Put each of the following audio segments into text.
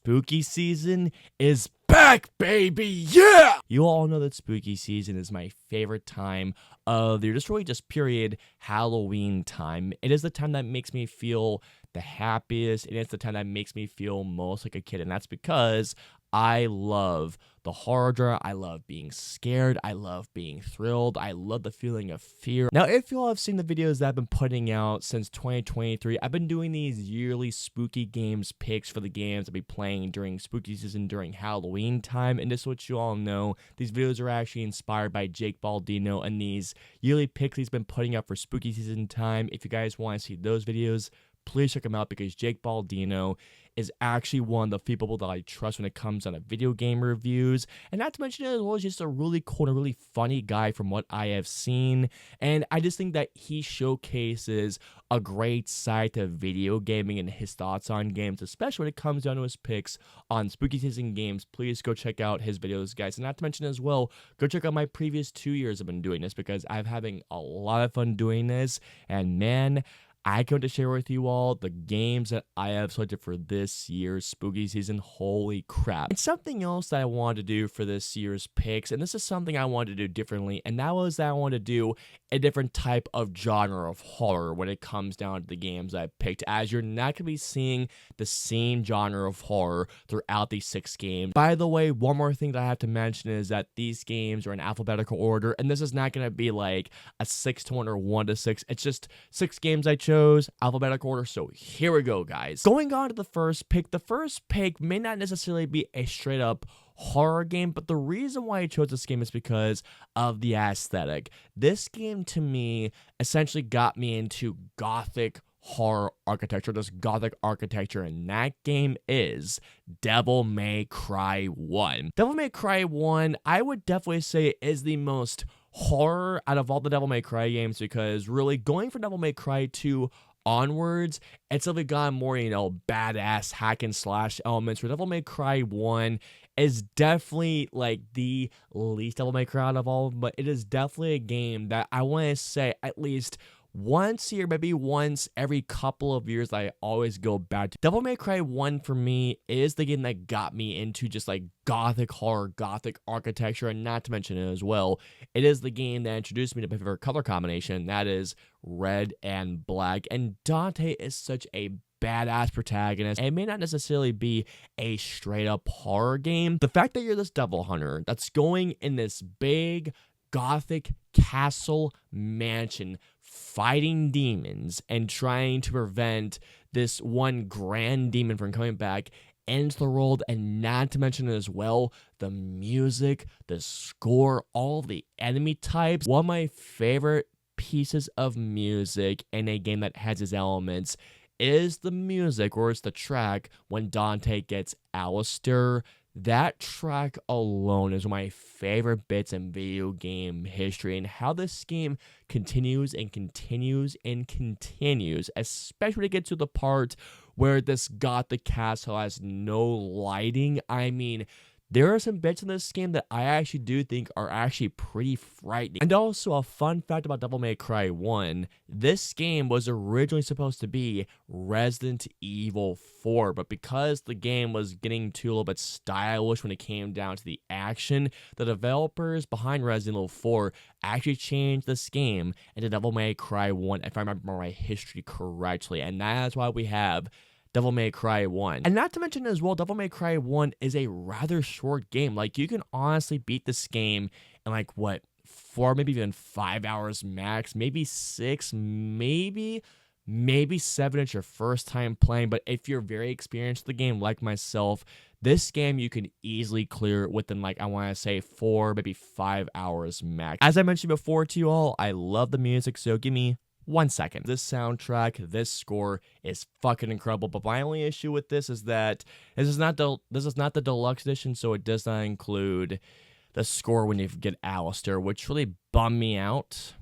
spooky season is back, baby! Yeah! You all know that spooky season is my favorite time of the year, just period Halloween time. It is the time that makes me feel the happiest, and it's the time that makes me feel most like a kid, and that's because I love the horror genre. I love being scared. I love being thrilled. I love the feeling of fear. Now, if you all have seen the videos that I've been putting out since 2023, I've been doing these yearly spooky games picks for the games I'll be playing during spooky season during Halloween time. And just so you all know, these videos are actually inspired by Jake Baldino and these yearly picks he's been putting up for spooky season time. If you guys want to see those videos, please check him out because Jake Baldino is actually one of the few people that I trust when it comes on video game reviews. And not to mention as well, just a really cool and really funny guy from what I have seen. And I just think that he showcases a great side to video gaming and his thoughts on games, especially when it comes down to his picks on spooky season games. Please go check out his videos, guys. And not to mention as well, go check out my previous 2 years I've been doing this because I'm having a lot of fun doing this. And man, I come to share with you all the games that I have selected for this year's spooky season. Holy crap. And something else that I wanted to do for this year's picks, and this is something I wanted to do differently, and that was that I wanted to do a different type of genre of horror when it comes down to the games I picked, as you're not going to be seeing the same genre of horror throughout these 6 games. By the way, one more thing that I have to mention is that these games are in alphabetical order, and this is not going to be like a 6 to 1 or 1 to 6. It's just 6 games I chose, alphabetical order. So here we go, guys. Going on to the first pick may not necessarily be a straight up horror game, but the reason why I chose this game is because of the aesthetic. This game to me essentially got me into gothic horror architecture, this gothic architecture, and that game is Devil May Cry 1. Devil May Cry 1, I would definitely say, is the most horror out of all the Devil May Cry games, because really going from Devil May Cry 2 onwards, it's really got more, badass hack and slash elements, where Devil May Cry 1 is definitely like the least Devil May Cry out of all of them, but it is definitely a game that I want to say at least once a year, maybe once every couple of years, I always go back to. Devil May Cry 1 for me is the game that got me into just like gothic horror, gothic architecture, and not to mention it as well, it is the game that introduced me to my favorite color combination, that is red and black. And Dante is such a badass protagonist. It may not necessarily be a straight up horror game. The fact that you're this devil hunter that's going in this big gothic castle mansion fighting demons and trying to prevent this one grand demon from coming back into the world, and not to mention as well the music, the score, all the enemy types. One of my favorite pieces of music in a game that has its elements is the music, or it's the track when Dante gets Alistair. That track alone is one of my favorite bits in video game history, and how this game continues and continues and continues, especially when it gets to the part where this gothic castle has no lighting. I mean, there are some bits in this game that I actually do think are actually pretty frightening. And also, a fun fact about Devil May Cry 1, this game was originally supposed to be Resident Evil 4, but because the game was getting too a little bit stylish when it came down to the action, the developers behind Resident Evil 4 actually changed this game into Devil May Cry 1, if I remember my history correctly, and that's why we have Devil May Cry 1. And not to mention as well, Devil May Cry 1 is a rather short game. Like, you can honestly beat this game in like, 4, maybe even 5 hours max, maybe 6, maybe 7 at your first time playing. But if you're very experienced with the game like myself, this game you can easily clear within, like, I want to say 4, maybe 5 hours max. As I mentioned before to you all, I love the music, so give me 1 second. This soundtrack, this score is fucking incredible, but my only issue with this is that this is not the deluxe edition, so it does not include the score when you get Alistair, which really bummed me out.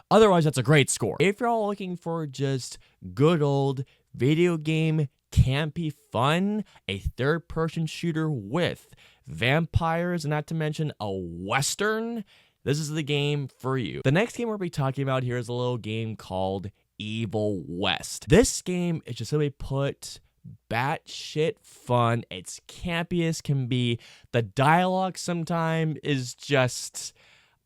Otherwise, that's a great score. If you're all looking for just good old video game campy fun, a third-person shooter with vampires, and not to mention a western, this is the game for you. The next game we'll be talking about here is a little game called Evil West. This game is just simply put batshit fun. It's campy as can be. The dialogue sometimes is just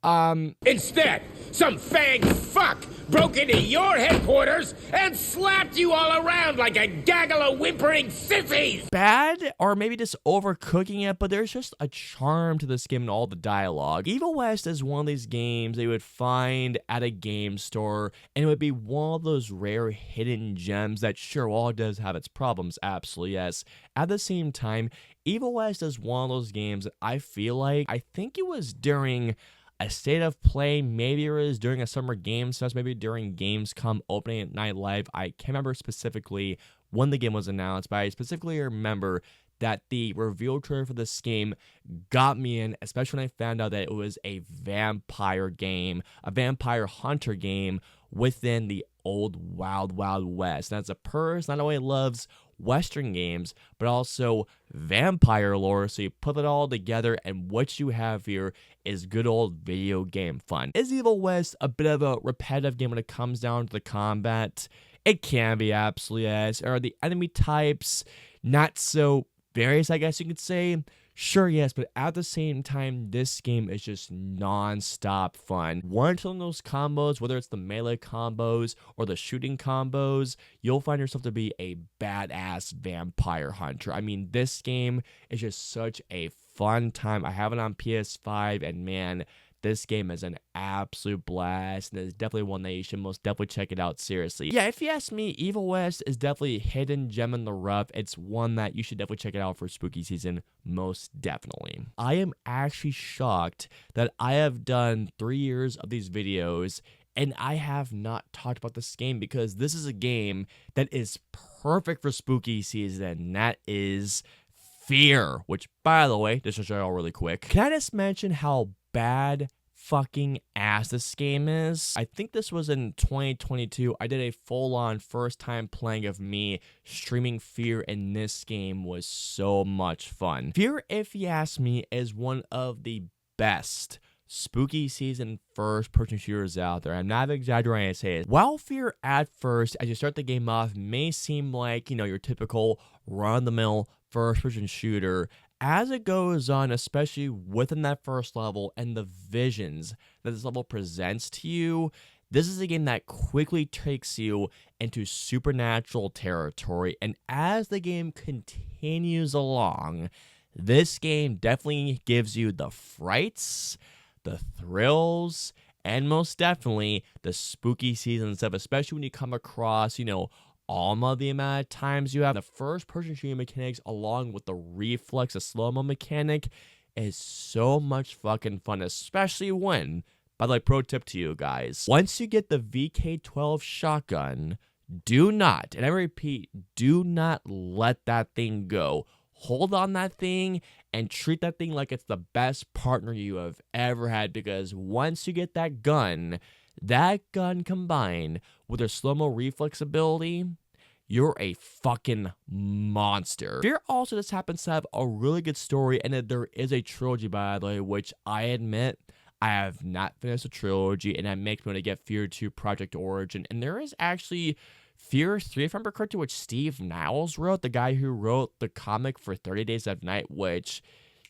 Instead, some fang fuck broke into your headquarters and slapped you all around like a gaggle of whimpering sissies! bad, or maybe just overcooking it, but there's just a charm to this game and all the dialogue. Evil West is one of these games that you would find at a game store, and it would be one of those rare hidden gems that sure, while it does have its problems, absolutely yes. At the same time, Evil West is one of those games that I feel like, I think it was during a state of play, maybe it was during a summer game fest, maybe during Gamescom opening at Night Live. I can't remember specifically when the game was announced, but I specifically remember that the reveal trailer for this game got me in, especially when I found out that it was a vampire game, a vampire hunter game within the old Wild Wild West. And as a person not only loves Western games, but also vampire lore, so you put it all together, and what you have here is good old video game fun. Is Evil West a bit of a repetitive game when it comes down to the combat? It can be, absolutely yes. Are the enemy types not so various, I guess you could say? Sure, yes, but at the same time, this game is just non-stop fun. Once on those combos, whether it's the melee combos or the shooting combos, you'll find yourself to be a badass vampire hunter. I mean, this game is just such a fun time. I have it on PS5, and man, this game is an absolute blast, and it's definitely one that you should most definitely check it out seriously. Yeah, if you ask me, Evil West is definitely a hidden gem in the rough. It's one that you should definitely check it out for spooky season, most definitely. I am actually shocked that I have done 3 years of these videos, and I have not talked about this game, because this is a game that is perfect for spooky season, and that is Fear, which, by the way, just to show you all really quick, can I just mention how bad fucking ass this game is? I think this was in 2022. I did a full-on first time playing of me streaming Fear, and this game was so much fun. Fear, if you ask me, is one of the best spooky season first-person shooters out there. I'm not exaggerating when I say it. While Fear at first, as you start the game off, may seem like, you know, your typical run-of-the-mill first-person shooter, as it goes on, especially within that first level and the visions that this level presents to you, this is a game that quickly takes you into supernatural territory. And as the game continues along, this game definitely gives you the frights, the thrills, and most definitely the spooky season stuff, especially when you come across, you know, all of the amount of times you have the first person shooting mechanics along with the reflex, the slow-mo mechanic is so much fucking fun, especially when, by the way, pro tip to you guys, once you get the VK12 shotgun, do not, and I repeat, do not let that thing go. Hold on that thing and treat that thing like it's the best partner you have ever had, because once you get that gun combined with their slow-mo reflex ability, you're a fucking monster. Fear also just happens to have a really good story, and there is a trilogy, by the way, which I admit I have not finished the trilogy, and that makes me want to get Fear 2 Project Origin. And there is actually Fear 3, if I remember correctly, which Steve Niles wrote, the guy who wrote the comic for 30 Days of Night, which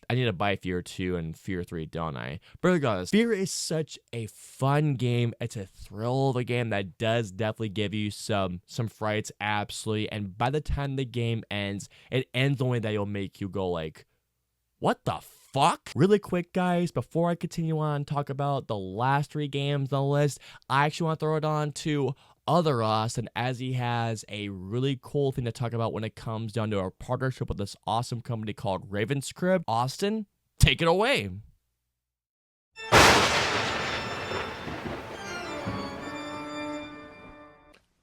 I need to buy Fear 2 and Fear 3, don't I? But regardless, Fear is such a fun game. It's a thrill of a game that does definitely give you some frights, absolutely. And by the time the game ends, it ends the way that it'll make you go like, what the fuck? Really quick, guys, before I continue on and talk about the last 3 games on the list, I actually want to throw it on to Other Austin, as he has a really cool thing to talk about when it comes down to our partnership with this awesome company called RAVEN'S CRYPT. Austin, take it away.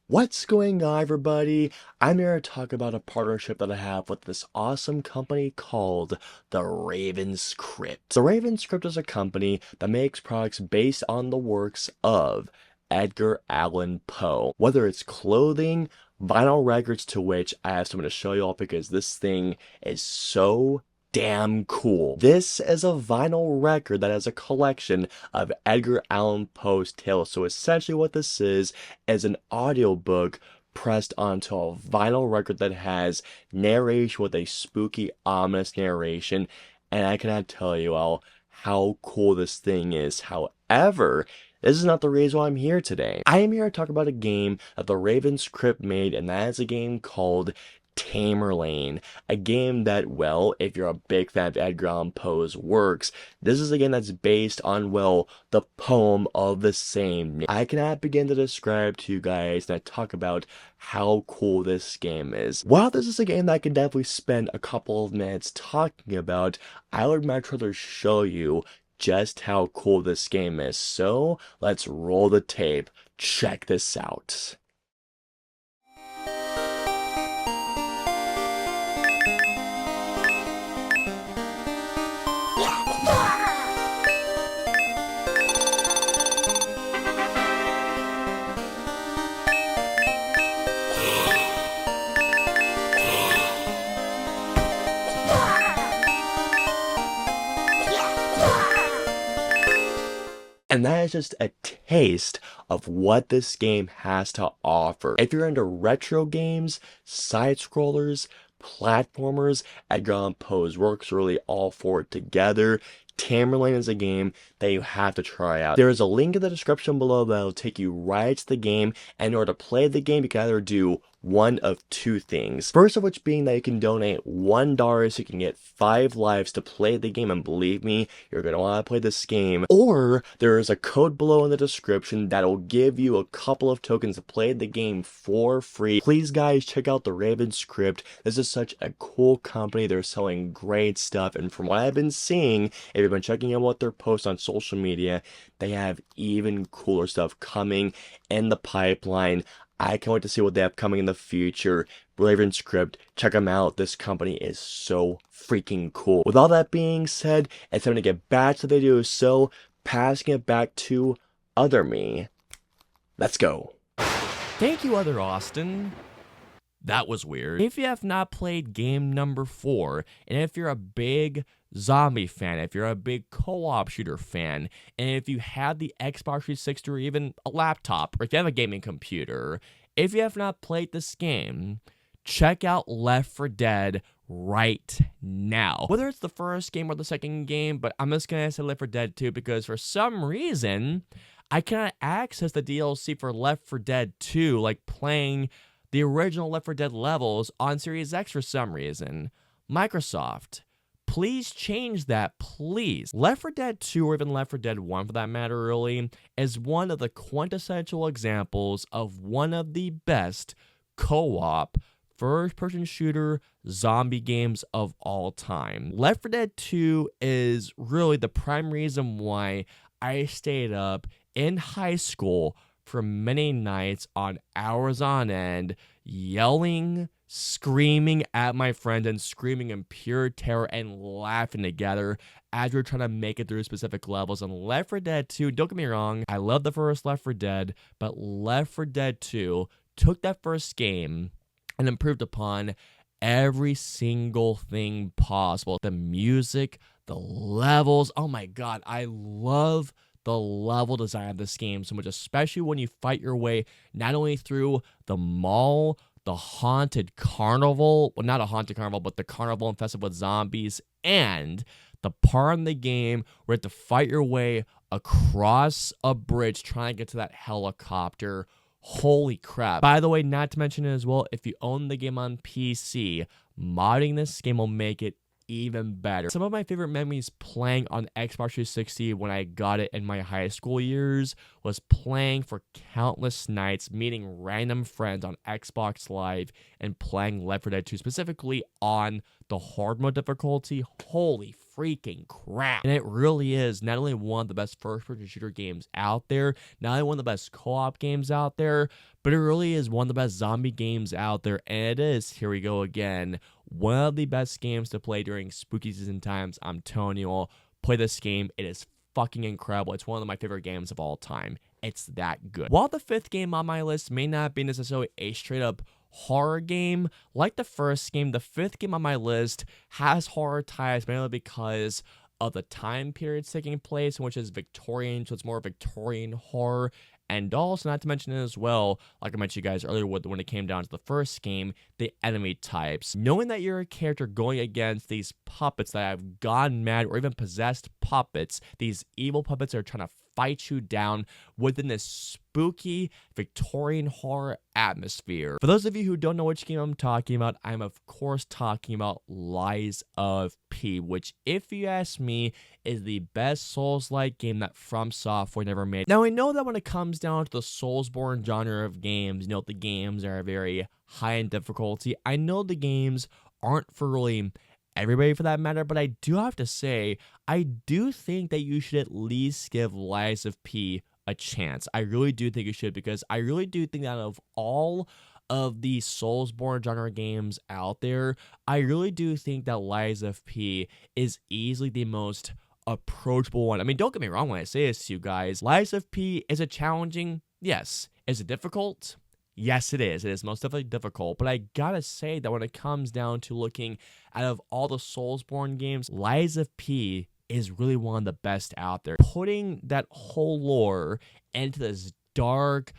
What's going on, everybody? I'm here to talk about a partnership that I have with this awesome company called the RAVEN'S CRYPT. The RAVEN'S CRYPT is a company that makes products based on the works of Edgar Allan Poe. Whether it's clothing, vinyl records, to which I have something to show you all because this thing is so damn cool. This is a vinyl record that has a collection of Edgar Allan Poe's tales. So essentially what this is an audiobook pressed onto a vinyl record that has narration with a spooky, ominous narration, and I cannot tell you all how cool this thing is. However, this is not the reason why I'm here today. I am here to talk about a game that the RAVEN'S CRYPT made, and that is a game called TAMERLANE, a game that, well, if you're a big fan of Edgar Allan Poe's works, this is a game that's based on, well, the poem of the same name. I cannot begin to describe to you guys and talk about how cool this game is. While this is a game that I can definitely spend a couple of minutes talking about, I would much rather show you just how cool this game is. So let's roll the tape. Check this out. And that is just a taste of what this game has to offer. If you're into retro games, side-scrollers, platformers, Edgar Allan Poe's works are really all for it together. TAMERLANE is a game that you have to try out. There is a link in the description below that will take you right to the game, and in order to play the game, you can either do one of two things. First of which being that you can donate $1 so you can get 5 lives to play the game, and believe me, you're going to want to play this game. Or there is a code below in the description that will give you a couple of tokens to play the game for free. Please guys, check out the RAVEN'S CRYPT. This is such a cool company. They're selling great stuff, and from what I've been seeing, if you've been checking out what their posts on social media, they have even cooler stuff coming in the pipeline. I can't wait to see what they have coming in the future. RAVEN'S CRYPT, check them out. This company is so freaking cool. With all that being said, it's time to get back to the video, so passing it back to Other Me. Let's go. Thank you, Other Austin. That was weird. If you have not played game number 4, and if you're a big zombie fan, if you're a big co-op shooter fan, and if you have the Xbox 360 or even a laptop, or if you have a gaming computer, if you have not played this game, check out Left 4 Dead right now. Whether it's the first game or the second game, but I'm just gonna say Left 4 Dead 2 because for some reason, I cannot access the DLC for Left 4 Dead 2, like playing the original Left 4 Dead levels on Series X for some reason. Microsoft, please change that, please. Left 4 Dead 2, or even Left 4 Dead 1 for that matter really, is one of the quintessential examples of one of the best co-op first-person shooter zombie games of all time. Left 4 Dead 2 is really the prime reason why I stayed up in high school for many nights on hours on end, yelling, screaming at my friends, and screaming in pure terror and laughing together as we're trying to make it through specific levels. And Left 4 Dead 2, don't get me wrong, I love the first Left 4 Dead, but Left 4 Dead 2 took that first game and improved upon every single thing possible. The music, the levels, oh my god, I love the level design of this game so much, especially when you fight your way not only through the mall, the haunted carnival, well, not a haunted carnival, but the carnival infested with zombies, and the part in the game where you have to fight your way across a bridge trying to get to that helicopter. Holy crap. By the way, not to mention as well, if you own the game on PC, modding this game will make it even better. Some of my favorite memories playing on Xbox 360 when I got it in my high school years was playing for countless nights, meeting random friends on Xbox Live, and playing Left 4 Dead 2, specifically on the hard mode difficulty. Holy freaking crap. And it really is not only one of the best first-person shooter games out there, not only one of the best co-op games out there, but it really is one of the best zombie games out there. And it is, here we go again, one of the best games to play during spooky season times. I'm telling you all, play this game. It is fucking incredible. It's one of my favorite games of all time. It's that good. While the 5th game on my list may not be necessarily a straight up horror game, like the first game, the 5th game on my list has horror ties mainly because of the time period taking place, which is Victorian, so it's more Victorian horror, And also, not to mention as well, like I mentioned you guys earlier, when it came down to the first game, the enemy types. Knowing that you're a character going against these puppets that have gone mad or even possessed puppets, these evil puppets are trying to fight you down within this spooky Victorian horror atmosphere. For those of you who don't know which game I'm talking about, I'm of course talking about Lies of P, which, if you ask me, is the best Souls-like game that From Software never made. Now, I know that when it comes down to the Soulsborne genre of games, the games are very high in difficulty. I know the games aren't for really everybody for that matter, but I do have to say, I do think that you should at least give Lies of P a chance. I really do think you should, because I really do think that out of all of the Soulsborne genre games out there, I really do think that Lies of P is easily the most approachable one. I mean, don't get me wrong when I say this to you guys. Lies of P, is it challenging? Yes. Is it difficult? Yes, it is. It is most definitely difficult, but I gotta say that when it comes down to looking out of all the Soulsborne games, Lies of P is really one of the best out there. Putting that whole lore into this dark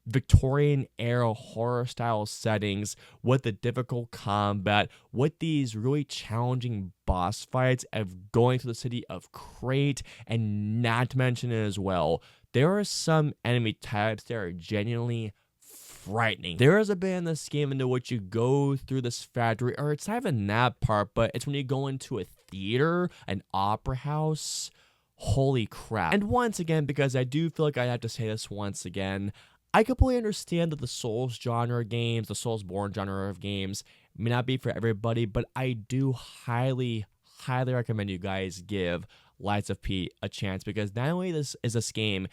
Victorian era horror style settings with the difficult combat, with these really challenging boss fights of going to the city of Crate, and not to mention as well, there are some enemy types that are genuinely frightening. There is a bit in this game into which you go through this factory, or it's not even that part, but it's when you go into a theater, an opera house. Holy crap. And once again, because I do feel like I have to say this once again, I completely understand that the Souls genre games, the Soulsborne genre of games, may not be for everybody, but I do highly recommend you guys give Lies of P a chance, because not only is this game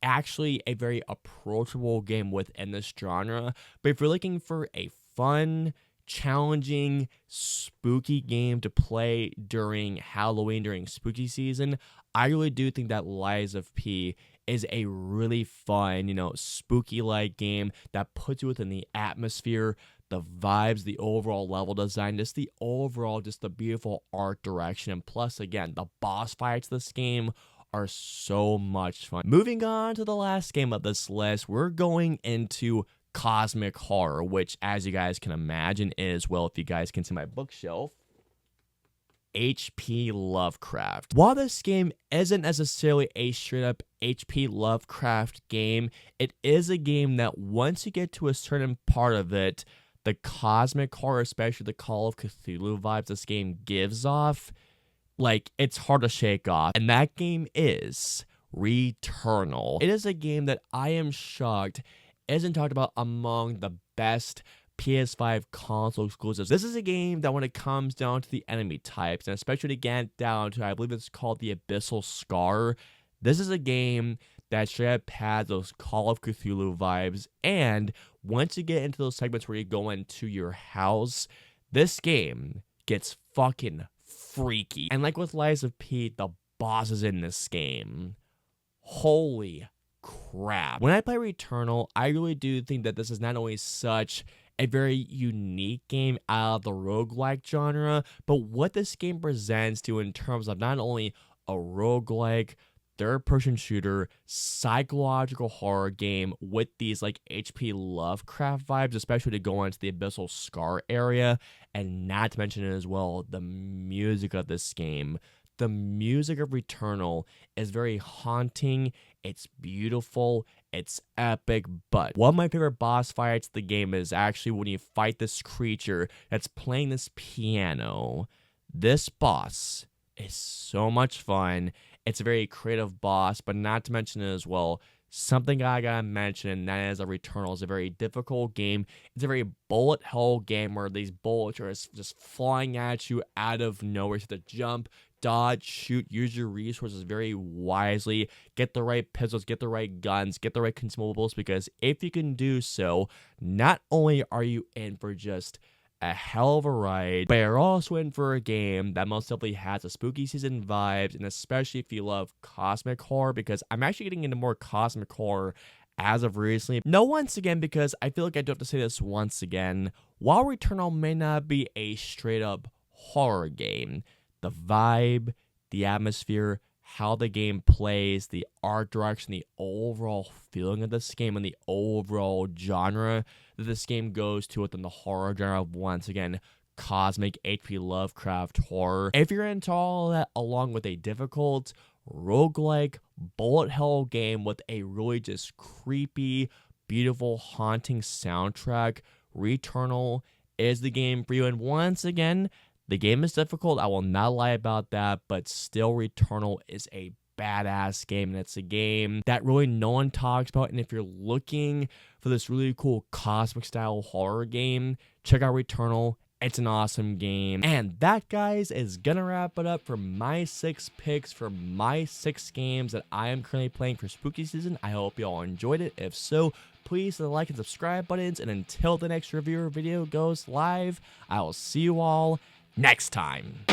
actually a very approachable game within this genre, but if you're looking for a fun, challenging, spooky game to play during Halloween, during spooky season, I really do think that Lies of P is a really fun, spooky-like game that puts you within the atmosphere, the vibes, the overall level design, just the beautiful art direction, and plus, again, the boss fights this game are so much fun. Moving on to the last game of this list, we're going into cosmic horror, which, as you guys can imagine, is, well, if you guys can see my bookshelf, H.P. Lovecraft. While this game isn't necessarily a straight-up H.P. Lovecraft game, it is a game that once you get to a certain part of it, the cosmic horror, especially the Call of Cthulhu vibes this game gives off, it's hard to shake off. And that game is Returnal. It is a game that I am shocked isn't talked about among the best PS5 console exclusives. This is a game that when it comes down to the enemy types, and especially again down to, I believe it's called the Abyssal Scar, this is a game that straight up has those Call of Cthulhu vibes. And once you get into those segments where you go into your house, this game gets fucking freaky. And like with Lies of P, the bosses in this game, holy crap. When I play Returnal, I really do think that this is not only such a very unique game out of the roguelike genre, but what this game presents to in terms of not only a roguelike, third-person shooter, psychological horror game with these H.P. Lovecraft vibes, especially to go into the Abyssal Scar area, and not to mention as well, the music of this game. The music of Returnal is very haunting, it's beautiful, it's epic, but one of my favorite boss fights of the game is actually when you fight this creature that's playing this piano. This boss is so much fun. It's a very creative boss, but not to mention as well, something I gotta mention, and that is that Returnal is a very difficult game. It's a very bullet hell game where these bullets are just flying at you out of nowhere. You have to jump, dodge, shoot, use your resources very wisely, get the right pistols, get the right guns, get the right consumables, because if you can do so, not only are you in for just a hell of a ride, but you're also in for a game that most definitely has a spooky season vibes, and especially if you love cosmic horror, because I'm actually getting into more cosmic horror as of recently. No, once again, because I feel like I do have to say this once again, while Returnal may not be a straight up horror game, the vibe, the atmosphere, how the game plays, the art direction, the overall feeling of this game, and the overall genre that this game goes to within the horror genre of, once again, cosmic H.P. Lovecraft horror. If you're into all that, along with a difficult roguelike bullet hell game with a really just creepy, beautiful, haunting soundtrack, Returnal is the game for you. And once again, the game is difficult, I will not lie about that, but still Returnal is a badass game, and it's a game that really no one talks about. And if you're looking for this really cool cosmic style horror game, check out Returnal. It's an awesome game. And that, guys, is gonna wrap it up for my 6 picks for my 6 games that I am currently playing for spooky season. I hope you all enjoyed it. If so, please hit the like and subscribe buttons. And until the next review or video goes live, I will see you all next time.